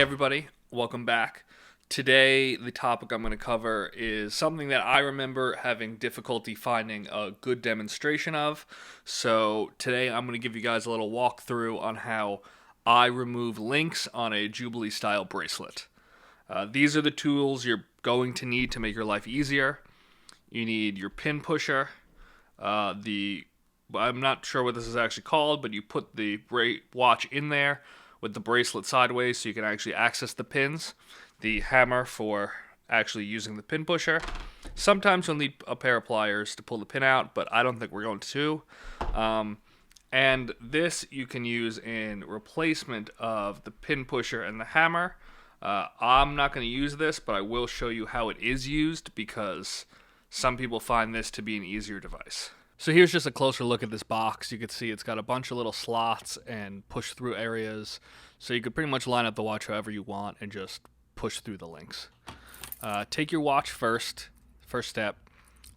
everybody, welcome back. Today the topic I'm going to cover is something that I remember having difficulty finding a good demonstration of. So today I'm going to give you guys a little walkthrough on how I remove links on a Jubilee style bracelet. These are the tools you're going to need to make your life easier. You need your pin pusher, I'm not sure what this is actually called, but you put the watch in there with the bracelet sideways so you can actually access the pins. The hammer for actually using the pin pusher. Sometimes you'll need a pair of pliers to pull the pin out, but I don't think we're going to. And this you can use in replacement of the pin pusher and the hammer. I'm not going to use this, but I will show you how it is used because some people find this to be an easier device. So here's just a closer look at this box. You can see it's got a bunch of little slots and push-through areas. So you could pretty much line up the watch however you want and just push through the links. Take your watch first step.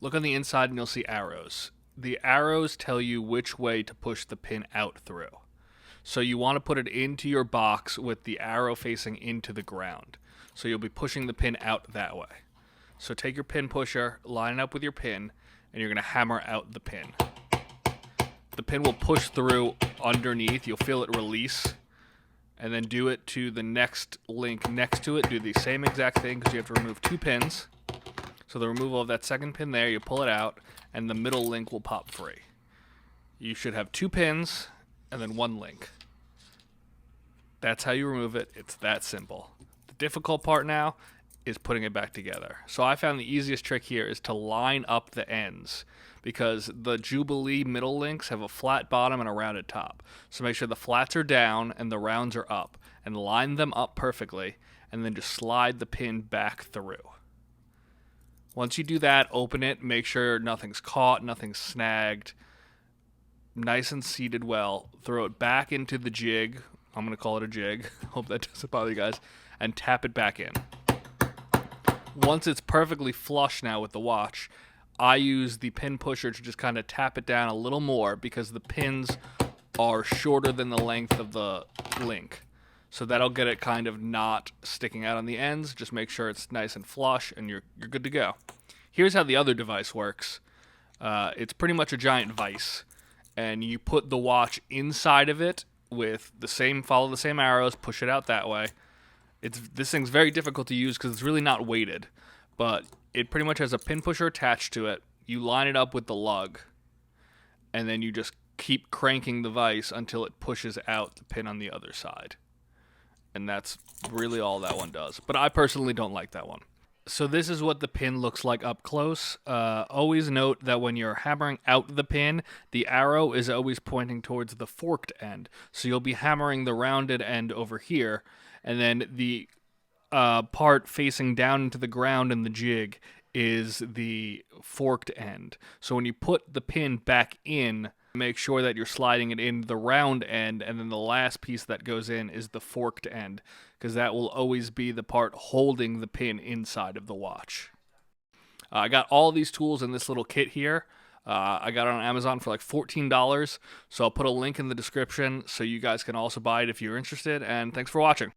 Look on the inside and you'll see arrows. The arrows tell you which way to push the pin out through. So you want to put it into your box with the arrow facing into the ground. So you'll be pushing the pin out that way. So take your pin pusher, line it up with your pin, and you're going to hammer out the pin. The pin will push through underneath. You'll feel it release. And then do it to the next link next to it. Do the same exact thing because you have to remove two pins. So the removal of that second pin there, you pull it out, and the middle link will pop free. You should have two pins and then one link. That's how you remove it. It's that simple. The difficult part now is putting it back together. So I found the easiest trick here is to line up the ends because the Jubilee middle links have a flat bottom and a rounded top. So make sure the flats are down and the rounds are up and line them up perfectly and then just slide the pin back through. Once you do that, open it, make sure nothing's caught, nothing's snagged, nice and seated well. Throw it back into the jig. I'm going to call it a jig. Hope that doesn't bother you guys. And tap it back in. Once it's perfectly flush now with the watch, I use the pin pusher to just kind of tap it down a little more because the pins are shorter than the length of the link. So that'll get it kind of not sticking out on the ends. Just make sure it's nice and flush and you're good to go. Here's how the other device works. It's pretty much a giant vise. And you put the watch inside of it with follow the same arrows, push it out that way. This thing's very difficult to use because it's really not weighted, but it pretty much has a pin pusher attached to it. You line it up with the lug, and then you just keep cranking the vise until it pushes out the pin on the other side. And that's really all that one does. But I personally don't like that one. So this is what the pin looks like up close. Always note that when you're hammering out the pin, the arrow is always pointing towards the forked end. So you'll be hammering the rounded end over here, and then the part facing down into the ground in the jig is the forked end. So when you put the pin back in, make sure that you're sliding it in the round end, and then the last piece that goes in is the forked end, because that will always be the part holding the pin inside of the watch. I got all these tools in this little kit here. I got it on Amazon for like $14, so I'll put a link in the description so you guys can also buy it if you're interested, and thanks for watching.